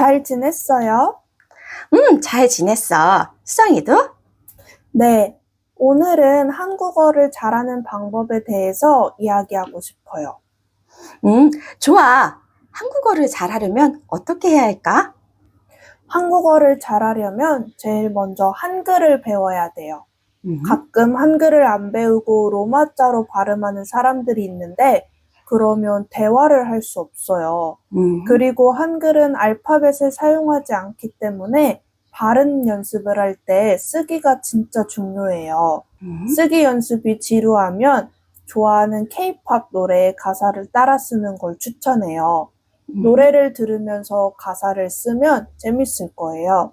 잘 지냈어요? 잘 지냈어. 수정이도? 네. 오늘은 한국어를 잘하는 방법에 대해서 이야기하고 싶어요. 좋아. 한국어를 잘하려면 어떻게 해야 할까? 한국어를 잘하려면 제일 먼저 한글을 배워야 돼요. 음, 가끔 한글을 안 배우고 로마자로 발음하는 사람들이 있는데 그러면 대화를 할 수 없어요. 음, 그리고 한글은 알파벳을 사용하지 않기 때문에 발음 연습을 할 때 쓰기가 진짜 중요해요. 음, 쓰기 연습이 지루하면 좋아하는 케이팝 노래의 가사를 따라 쓰는 걸 추천해요. 음. 노래를 들으면서 가사를 쓰면 재밌을 거예요.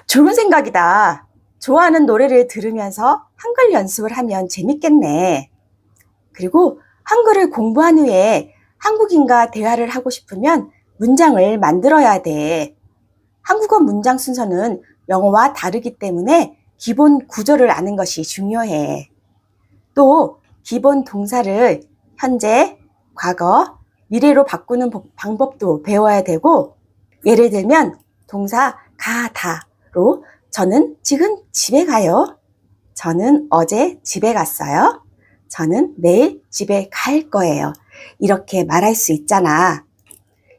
좋은 생각이다. 좋아하는 노래를 들으면서 한글 연습을 하면 재밌겠네. 그리고 한글을 공부한 후에 한국인과 대화를 하고 싶으면 문장을 만들어야 돼. 한국어 문장 순서는 영어와 다르기 때문에 기본 구조를 아는 것이 중요해. 또 기본 동사를 현재, 과거, 미래로 바꾸는 방법도 배워야 되고, 예를 들면 동사 가다로 저는 지금 집에 가요. 저는 어제 집에 갔어요. 저는 내일 집에 갈 거예요. 이렇게 말할 수 있잖아.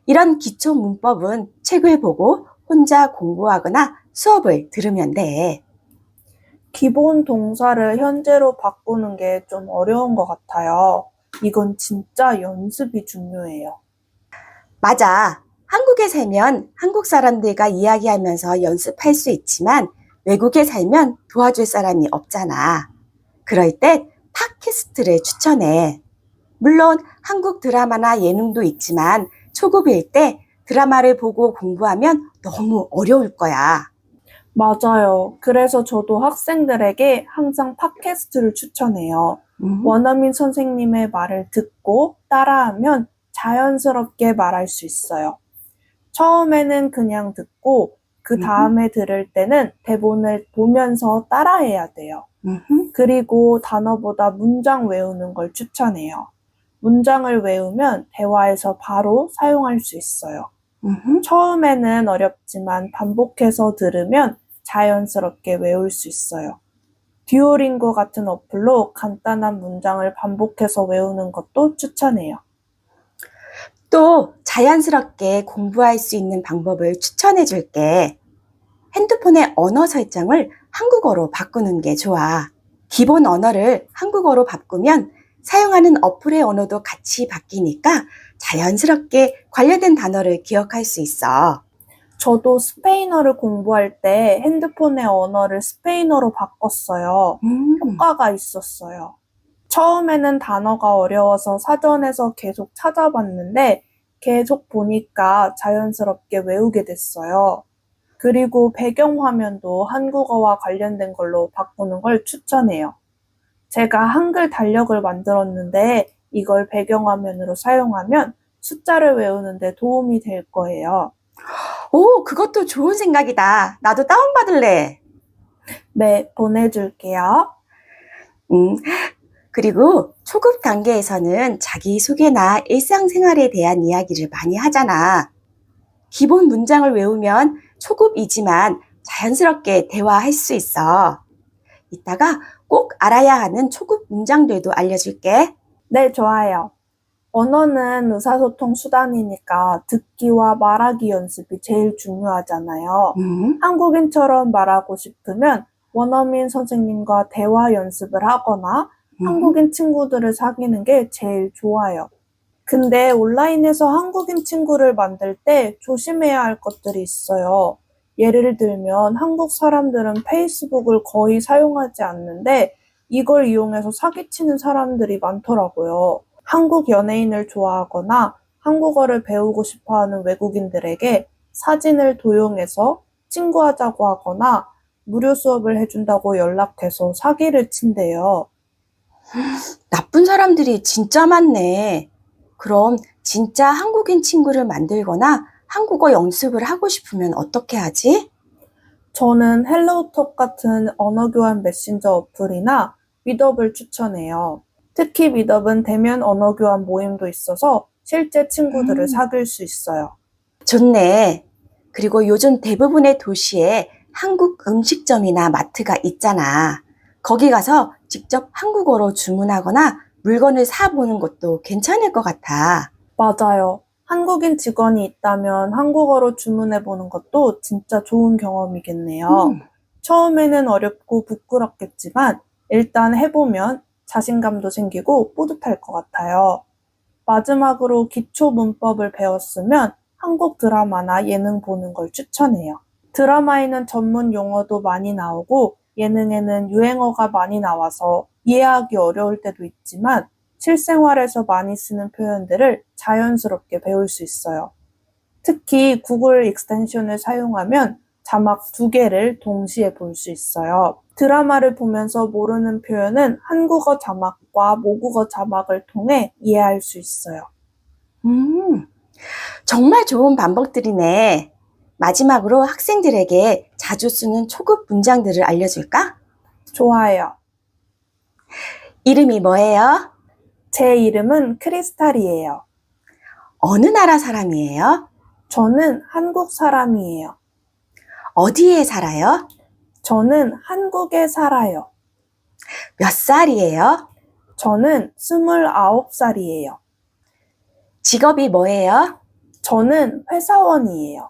이런 기초 문법은 책을 보고 혼자 공부하거나 수업을 들으면 돼. 기본 동사를 현재로 바꾸는 게 좀 어려운 것 같아요. 이건 진짜 연습이 중요해요. 맞아. 한국에 살면 한국 사람들과 이야기하면서 연습할 수 있지만 외국에 살면 도와줄 사람이 없잖아. 그럴 때 팟캐스트를 추천해. 물론 한국 드라마나 예능도 있지만 초급일 때 드라마를 보고 공부하면 너무 어려울 거야. 맞아요. 그래서 저도 학생들에게 항상 팟캐스트를 추천해요. 음, 원어민 선생님의 말을 듣고 따라하면 자연스럽게 말할 수 있어요. 처음에는 그냥 듣고 그 음, 다음에 들을 때는 대본을 보면서 따라해야 돼요. 음, 그리고 단어보다 문장 외우는 걸 추천해요. 문장을 외우면 대화에서 바로 사용할 수 있어요. 음. 처음에는 어렵지만 반복해서 들으면 자연스럽게 외울 수 있어요. 듀오링고 같은 어플로 간단한 문장을 반복해서 외우는 것도 추천해요. 또 자연스럽게 공부할 수 있는 방법을 추천해 줄게. 핸드폰의 언어 설정을 한국어로 바꾸는 게 좋아. 기본 언어를 한국어로 바꾸면 사용하는 어플의 언어도 같이 바뀌니까 자연스럽게 관련된 단어를 기억할 수 있어. 저도 스페인어를 공부할 때 핸드폰의 언어를 스페인어로 바꿨어요. 음, 효과가 있었어요. 처음에는 단어가 어려워서 사전에서 계속 찾아봤는데 계속 보니까 자연스럽게 외우게 됐어요. 그리고 배경화면도 한국어와 관련된 걸로 바꾸는 걸 추천해요. 제가 한글 달력을 만들었는데 이걸 배경화면으로 사용하면 숫자를 외우는데 도움이 될 거예요. 오, 그것도 좋은 생각이다. 나도 다운받을래. 네, 보내줄게요. 음, 그리고 초급 단계에서는 자기소개나 일상생활에 대한 이야기를 많이 하잖아. 기본 문장을 외우면 초급이지만 자연스럽게 대화할 수 있어. 이따가 꼭 알아야 하는 초급 문장들도 알려줄게. 네, 좋아요. 언어는 의사소통 수단이니까 듣기와 말하기 연습이 제일 중요하잖아요. 음, 한국인처럼 말하고 싶으면 원어민 선생님과 대화 연습을 하거나 음, 한국인 친구들을 사귀는 게 제일 좋아요. 근데 온라인에서 한국인 친구를 만들 때 조심해야 할 것들이 있어요. 예를 들면 한국 사람들은 페이스북을 거의 사용하지 않는데 이걸 이용해서 사기치는 사람들이 많더라고요. 한국 연예인을 좋아하거나 한국어를 배우고 싶어 하는 외국인들에게 사진을 도용해서 친구하자고 하거나 무료 수업을 해준다고 연락해서 사기를 친대요. 나쁜 사람들이 진짜 많네. 그럼 진짜 한국인 친구를 만들거나 한국어 연습을 하고 싶으면 어떻게 하지? 저는 헬로우톡 같은 언어 교환 메신저 어플이나 미덥을 추천해요. 특히 미덥은 대면 언어 교환 모임도 있어서 실제 친구들을 음, 사귈 수 있어요. 좋네. 그리고 요즘 대부분의 도시에 한국 음식점이나 마트가 있잖아. 거기 가서 직접 한국어로 주문하거나 물건을 사보는 것도 괜찮을 것 같아. 맞아요. 한국인 직원이 있다면 한국어로 주문해 보는 것도 진짜 좋은 경험이겠네요. 음, 처음에는 어렵고 부끄럽겠지만 일단 해보면 자신감도 생기고 뿌듯할 것 같아요. 마지막으로 기초 문법을 배웠으면 한국 드라마나 예능 보는 걸 추천해요. 드라마에는 전문 용어도 많이 나오고 예능에는 유행어가 많이 나와서 이해하기 어려울 때도 있지만 실생활에서 많이 쓰는 표현들을 자연스럽게 배울 수 있어요. 특히 구글 익스텐션을 사용하면 자막 두 개를 동시에 볼 수 있어요. 드라마를 보면서 모르는 표현은 한국어 자막과 모국어 자막을 통해 이해할 수 있어요. 음, 정말 좋은 방법들이네. 마지막으로 학생들에게 자주 쓰는 초급 문장들을 알려줄까? 좋아요. 이름이 뭐예요? 제 이름은 크리스탈이에요. 어느 나라 사람이에요? 저는 한국 사람이에요. 어디에 살아요? 저는 한국에 살아요. 몇 살이에요? 저는 29살이에요. 직업이 뭐예요? 저는 회사원이에요.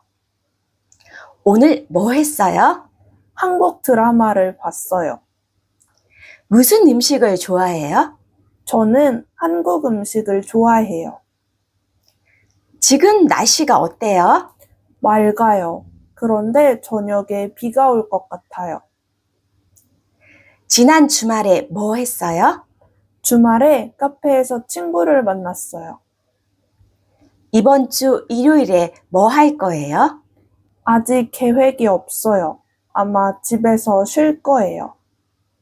오늘 뭐 했어요? 한국 드라마를 봤어요. 무슨 음식을 좋아해요? 저는 한국 음식을 좋아해요. 지금 날씨가 어때요? 맑아요. 그런데 저녁에 비가 올 것 같아요. 지난 주말에 뭐 했어요? 주말에 카페에서 친구를 만났어요. 이번 주 일요일에 뭐 할 거예요? 아직 계획이 없어요. 아마 집에서 쉴 거예요.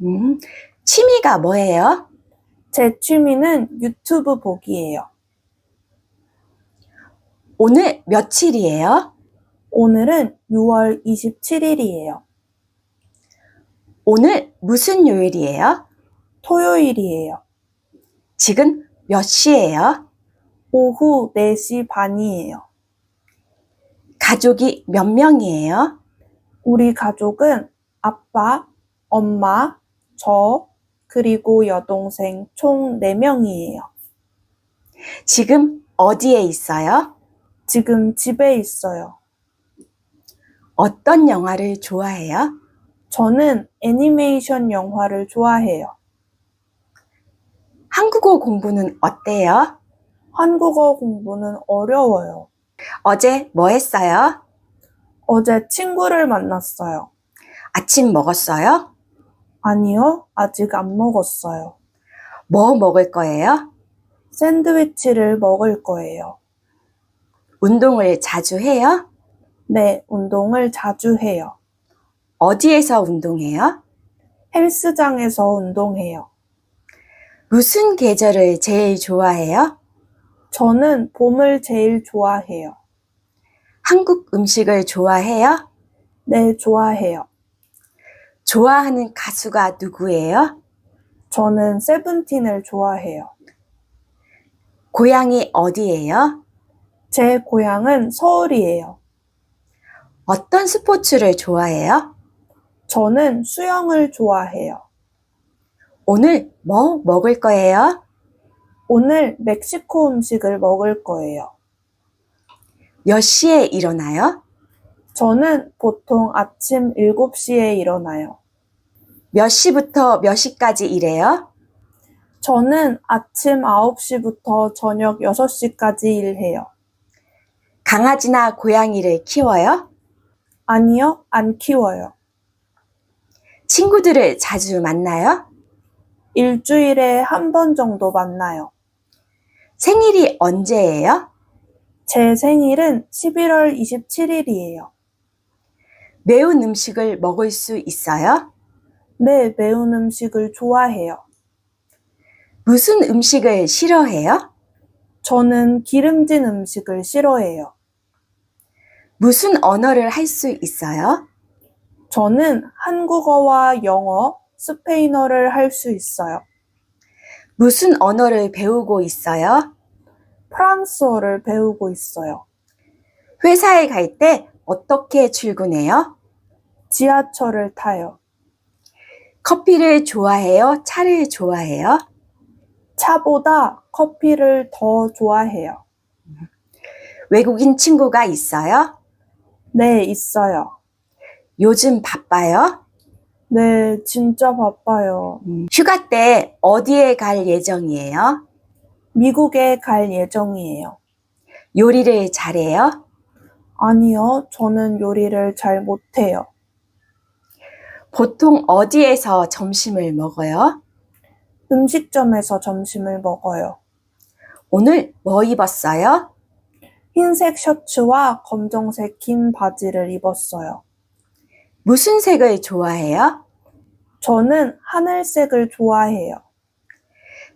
음, 취미가 뭐예요? 제 취미는 유튜브 보기예요. 오늘 며칠이에요? 오늘은 6월 27일이에요. 오늘 무슨 요일이에요? 토요일이에요. 지금 몇 시예요? 오후 4시 반이에요. 가족이 몇 명이에요? 우리 가족은 아빠, 엄마, 저, 그리고 여동생 총 4명이에요. 지금 어디에 있어요? 지금 집에 있어요. 어떤 영화를 좋아해요? 저는 애니메이션 영화를 좋아해요. 한국어 공부는 어때요? 한국어 공부는 어려워요. 어제 뭐 했어요? 어제 친구를 만났어요. 아침 먹었어요? 아니요, 아직 안 먹었어요. 뭐 먹을 거예요? 샌드위치를 먹을 거예요. 운동을 자주 해요? 네, 운동을 자주 해요. 어디에서 운동해요? 헬스장에서 운동해요. 무슨 계절을 제일 좋아해요? 저는 봄을 제일 좋아해요. 한국 음식을 좋아해요? 네, 좋아해요. 좋아하는 가수가 누구예요? 저는 세븐틴을 좋아해요. 고향이 어디예요? 제 고향은 서울이에요. 어떤 스포츠를 좋아해요? 저는 수영을 좋아해요. 오늘 뭐 먹을 거예요? 오늘 멕시코 음식을 먹을 거예요. 몇 시에 일어나요? 저는 보통 아침 7시에 일어나요. 몇 시부터 몇 시까지 일해요? 저는 아침 9시부터 저녁 6시까지 일해요. 강아지나 고양이를 키워요? 아니요, 안 키워요. 친구들을 자주 만나요? 일주일에 한 번 정도 만나요. 생일이 언제예요? 제 생일은 11월 27일이에요. 매운 음식을 먹을 수 있어요? 네, 매운 음식을 좋아해요. 무슨 음식을 싫어해요? 저는 기름진 음식을 싫어해요. 무슨 언어를 할 수 있어요? 저는 한국어와 영어, 스페인어를 할 수 있어요. 무슨 언어를 배우고 있어요? 프랑스어를 배우고 있어요. 회사에 갈 때 어떻게 출근해요? 지하철을 타요. 커피를 좋아해요? 차를 좋아해요? 차보다 커피를 더 좋아해요. 외국인 친구가 있어요? 네, 있어요. 요즘 바빠요? 네, 진짜 바빠요. 휴가 때 어디에 갈 예정이에요? 미국에 갈 예정이에요. 요리를 잘해요? 아니요, 저는 요리를 잘 못해요. 보통 어디에서 점심을 먹어요? 음식점에서 점심을 먹어요. 오늘 뭐 입었어요? 흰색 셔츠와 검정색 긴 바지를 입었어요. 무슨 색을 좋아해요? 저는 하늘색을 좋아해요.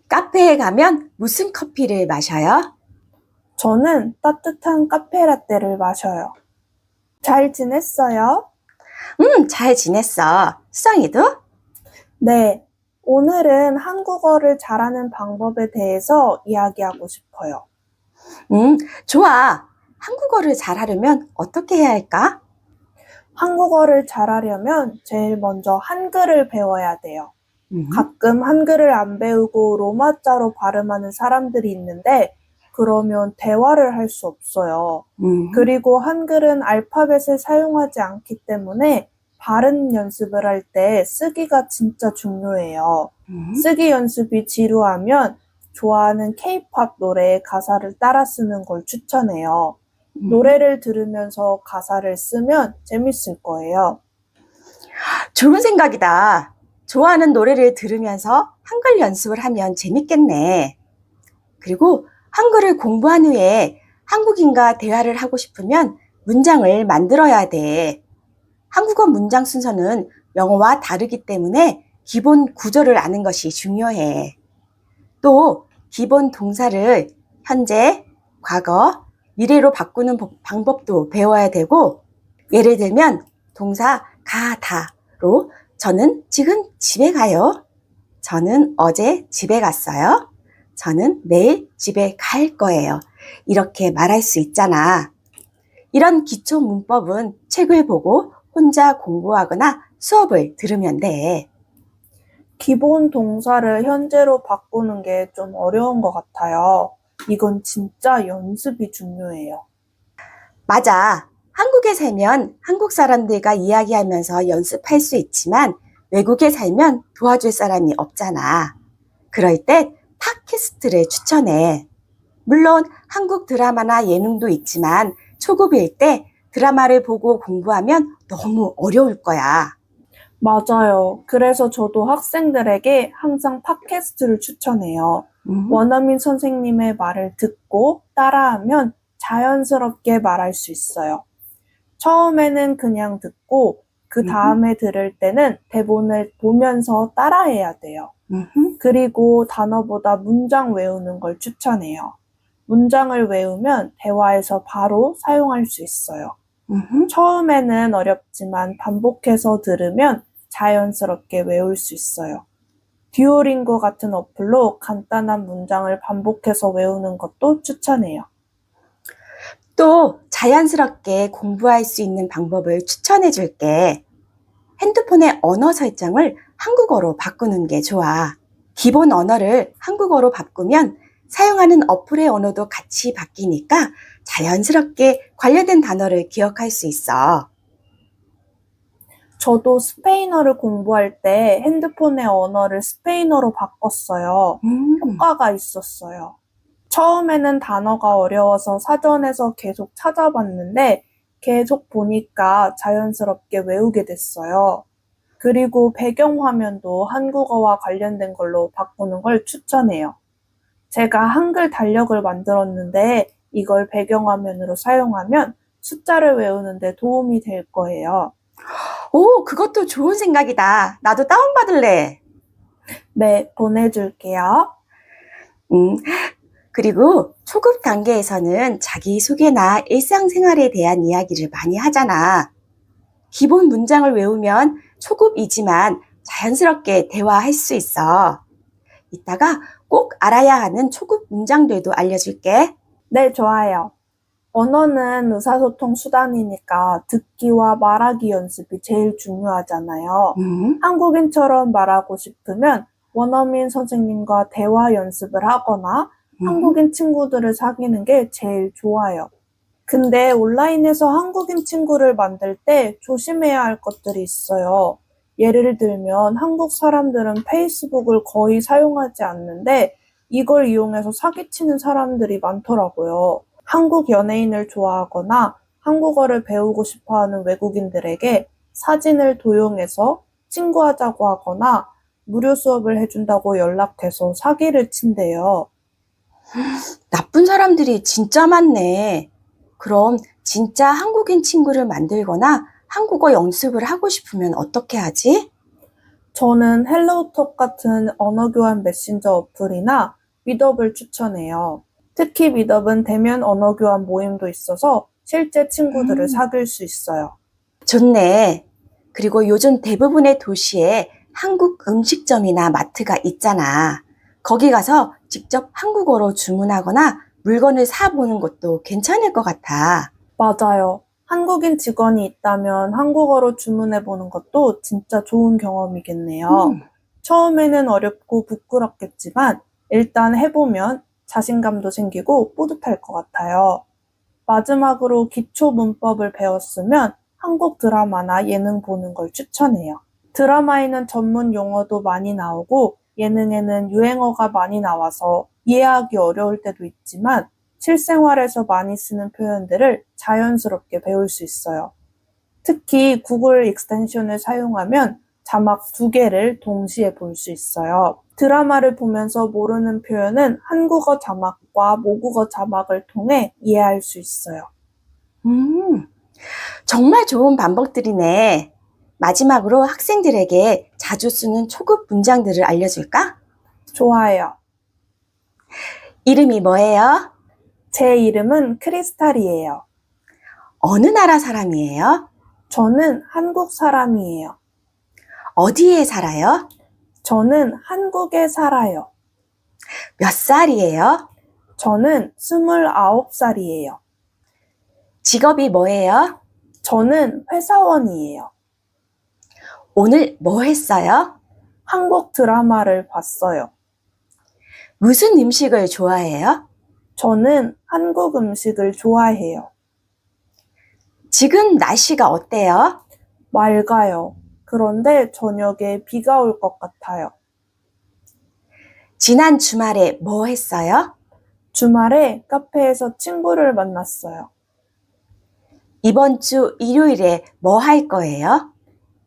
카페에 가면 무슨 커피를 마셔요? 저는 따뜻한 카페라떼를 마셔요. 잘 지냈어요? 잘 지냈어. 수정이도? 네, 오늘은 한국어를 잘하는 방법에 대해서 이야기하고 싶어요. 좋아. 한국어를 잘하려면 어떻게 해야 할까? 한국어를 잘하려면 제일 먼저 한글을 배워야 돼요. 음, 가끔 한글을 안 배우고 로마자로 발음하는 사람들이 있는데 그러면 대화를 할 수 없어요. 음, 그리고 한글은 알파벳을 사용하지 않기 때문에 발음 연습을 할 때 쓰기가 진짜 중요해요. 쓰기 연습이 지루하면 좋아하는 K-팝 노래의 가사를 따라 쓰는 걸 추천해요. 노래를 들으면서 가사를 쓰면 재밌을 거예요. 좋은 생각이다. 좋아하는 노래를 들으면서 한글 연습을 하면 재밌겠네. 그리고 한글을 공부한 후에 한국인과 대화를 하고 싶으면 문장을 만들어야 돼. 한국어 문장 순서는 영어와 다르기 때문에 기본 구조를 아는 것이 중요해. 또 기본 동사를 현재, 과거, 미래로 바꾸는 방법도 배워야 되고, 예를 들면 동사 가다로 저는 지금 집에 가요. 저는 어제 집에 갔어요. 저는 내일 집에 갈 거예요. 이렇게 말할 수 있잖아. 이런 기초 문법은 책을 보고 혼자 공부하거나 수업을 들으면 돼. 기본 동사를 현재로 바꾸는 게 좀 어려운 것 같아요. 이건 진짜 연습이 중요해요. 맞아. 한국에 살면 한국 사람들과 이야기하면서 연습할 수 있지만 외국에 살면 도와줄 사람이 없잖아. 그럴 때 팟캐스트를 추천해. 물론 한국 드라마나 예능도 있지만 초급일 때 드라마를 보고 공부하면 너무 어려울 거야. 맞아요. 그래서 저도 학생들에게 항상 팟캐스트를 추천해요. 원어민 선생님의 말을 듣고 따라하면 자연스럽게 말할 수 있어요. 처음에는 그냥 듣고 그 다음에 들을 때는 대본을 보면서 따라해야 돼요. 그리고 단어보다 문장 외우는 걸 추천해요. 문장을 외우면 대화에서 바로 사용할 수 있어요. 처음에는 어렵지만 반복해서 들으면 자연스럽게 외울 수 있어요. 듀오링고 같은 어플로 간단한 문장을 반복해서 외우는 것도 추천해요. 또 자연스럽게 공부할 수 있는 방법을 추천해 줄게. 핸드폰의 언어 설정을 한국어로 바꾸는 게 좋아. 기본 언어를 한국어로 바꾸면 사용하는 어플의 언어도 같이 바뀌니까 자연스럽게 관련된 단어를 기억할 수 있어. 저도 스페인어를 공부할 때 핸드폰의 언어를 스페인어로 바꿨어요. 효과가 있었어요. 처음에는 단어가 어려워서 사전에서 계속 찾아봤는데 계속 보니까 자연스럽게 외우게 됐어요. 그리고 배경화면도 한국어와 관련된 걸로 바꾸는 걸 추천해요. 제가 한글 달력을 만들었는데 이걸 배경화면으로 사용하면 숫자를 외우는 데 도움이 될 거예요. 오, 그것도 좋은 생각이다. 나도 다운받을래. 네, 보내줄게요. 그리고 초급 단계에서는 자기소개나 일상생활에 대한 이야기를 많이 하잖아. 기본 문장을 외우면 초급이지만 자연스럽게 대화할 수 있어. 이따가 꼭 알아야 하는 초급 문장들도 알려줄게. 네, 좋아요. 언어는 의사소통 수단이니까 듣기와 말하기 연습이 제일 중요하잖아요. 한국인처럼 말하고 싶으면 원어민 선생님과 대화 연습을 하거나 한국인 친구들을 사귀는 게 제일 좋아요. 근데 온라인에서 한국인 친구를 만들 때 조심해야 할 것들이 있어요. 예를 들면 한국 사람들은 페이스북을 거의 사용하지 않는데 이걸 이용해서 사기치는 사람들이 많더라고요. 한국 연예인을 좋아하거나 한국어를 배우고 싶어하는 외국인들에게 사진을 도용해서 친구하자고 하거나 무료 수업을 해준다고 연락해서 사기를 친대요. 나쁜 사람들이 진짜 많네. 그럼 진짜 한국인 친구를 만들거나 한국어 연습을 하고 싶으면 어떻게 하지? 저는 헬로우톡 같은 언어 교환 메신저 어플이나 미덥을 추천해요. 특히 미덥은 대면 언어 교환 모임도 있어서 실제 친구들을 사귈 수 있어요. 좋네. 그리고 요즘 대부분의 도시에 한국 음식점이나 마트가 있잖아. 거기 가서 직접 한국어로 주문하거나 물건을 사보는 것도 괜찮을 것 같아. 맞아요. 한국인 직원이 있다면 한국어로 주문해보는 것도 진짜 좋은 경험이겠네요. 처음에는 어렵고 부끄럽겠지만 일단 해보면 자신감도 생기고 뿌듯할 것 같아요. 마지막으로 기초 문법을 배웠으면 한국 드라마나 예능 보는 걸 추천해요. 드라마에는 전문 용어도 많이 나오고 예능에는 유행어가 많이 나와서 이해하기 어려울 때도 있지만 실생활에서 많이 쓰는 표현들을 자연스럽게 배울 수 있어요. 특히 구글 익스텐션을 사용하면 자막 2개를 동시에 볼 수 있어요. 드라마를 보면서 모르는 표현은 한국어 자막과 모국어 자막을 통해 이해할 수 있어요. 정말 좋은 방법들이네. 마지막으로 학생들에게 자주 쓰는 초급 문장들을 알려줄까? 좋아요. 이름이 뭐예요? 제 이름은 크리스탈이에요. 어느 나라 사람이에요? 저는 한국 사람이에요. 어디에 살아요? 저는 한국에 살아요. 몇 살이에요? 저는 29살이에요. 직업이 뭐예요? 저는 회사원이에요. 오늘 뭐 했어요? 한국 드라마를 봤어요. 무슨 음식을 좋아해요? 저는 한국 음식을 좋아해요. 지금 날씨가 어때요? 맑아요. 그런데 저녁에 비가 올 것 같아요. 지난 주말에 뭐 했어요? 주말에 카페에서 친구를 만났어요. 이번 주 일요일에 뭐 할 거예요?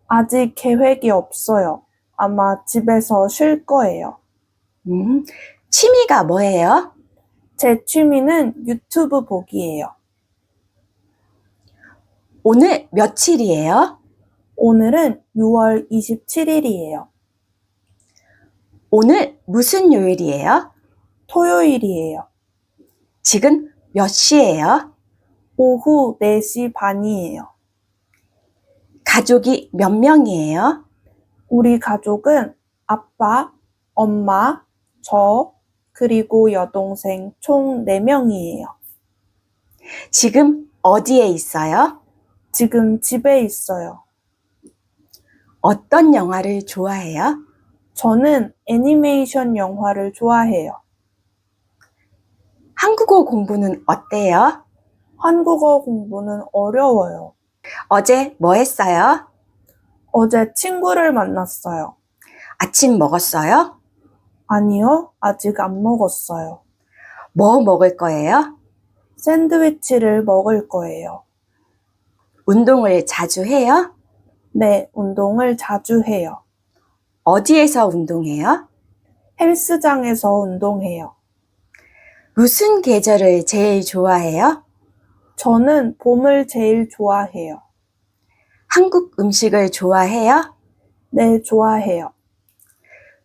아직 계획이 없어요. 아마 집에서 쉴 거예요. 취미가 뭐예요? 제 취미는 유튜브 보기예요. 오늘 며칠이에요? 오늘은 6월 27일이에요. 오늘 무슨 요일이에요? 토요일이에요. 지금 몇 시예요? 오후 4시 반이에요. 가족이 몇 명이에요? 우리 가족은 아빠, 엄마, 저, 그리고 여동생 총 4명이에요. 지금 어디에 있어요? 지금 집에 있어요. 어떤 영화를 좋아해요? 저는 애니메이션 영화를 좋아해요. 한국어 공부는 어때요? 한국어 공부는 어려워요. 어제 뭐 했어요? 어제 친구를 만났어요. 아침 먹었어요? 아니요, 아직 안 먹었어요. 뭐 먹을 거예요? 샌드위치를 먹을 거예요. 운동을 자주 해요? 네, 운동을 자주 해요. 어디에서 운동해요? 헬스장에서 운동해요. 무슨 계절을 제일 좋아해요? 저는 봄을 제일 좋아해요. 한국 음식을 좋아해요? 네, 좋아해요.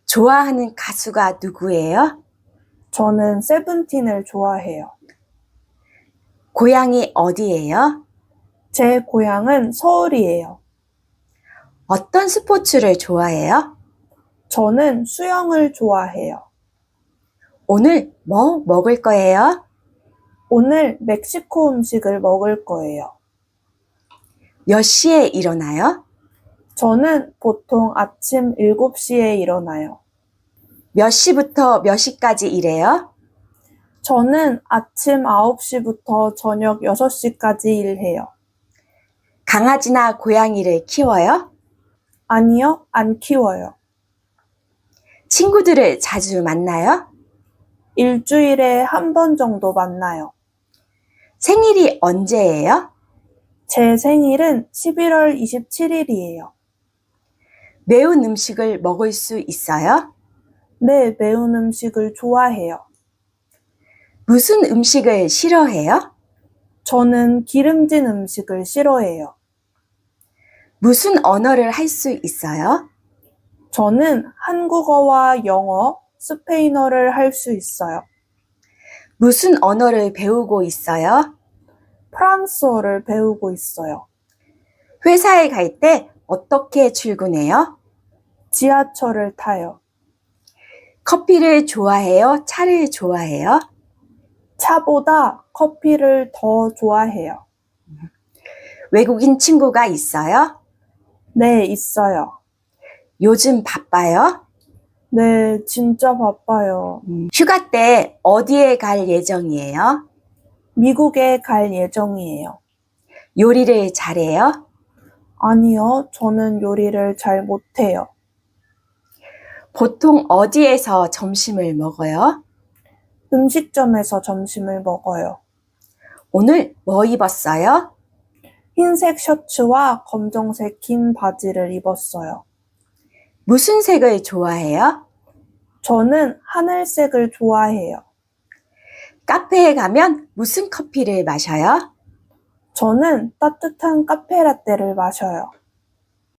좋아하는 가수가 누구예요? 저는 세븐틴을 좋아해요. 고향이 어디예요? 제 고향은 서울이에요. 어떤 스포츠를 좋아해요? 저는 수영을 좋아해요. 오늘 뭐 먹을 거예요? 오늘 멕시코 음식을 먹을 거예요. 몇 시에 일어나요? 저는 보통 아침 7시에 일어나요. 몇 시부터 몇 시까지 일해요? 저는 아침 9시부터 저녁 6시까지 일해요. 강아지나 고양이를 키워요? 아니요, 안 키워요. 친구들을 자주 만나요? 일주일에 한 번 정도 만나요. 생일이 언제예요? 제 생일은 11월 27일이에요. 매운 음식을 먹을 수 있어요? 네, 매운 음식을 좋아해요. 무슨 음식을 싫어해요? 저는 기름진 음식을 싫어해요. 무슨 언어를 할 수 있어요? 저는 한국어와 영어, 스페인어를 할 수 있어요. 무슨 언어를 배우고 있어요? 프랑스어를 배우고 있어요. 회사에 갈 때 어떻게 출근해요? 지하철을 타요. 커피를 좋아해요? 차를 좋아해요? 차보다 커피를 더 좋아해요. 외국인 친구가 있어요? 네, 있어요. 요즘 바빠요? 네, 진짜 바빠요. 휴가 때 어디에 갈 예정이에요? 미국에 갈 예정이에요. 요리를 잘해요? 아니요, 저는 요리를 잘 못해요. 보통 어디에서 점심을 먹어요? 음식점에서 점심을 먹어요. 오늘 뭐 입었어요? 흰색 셔츠와 검정색 긴 바지를 입었어요. 무슨 색을 좋아해요? 저는 하늘색을 좋아해요. 카페에 가면 무슨 커피를 마셔요? 저는 따뜻한 카페라떼를 마셔요.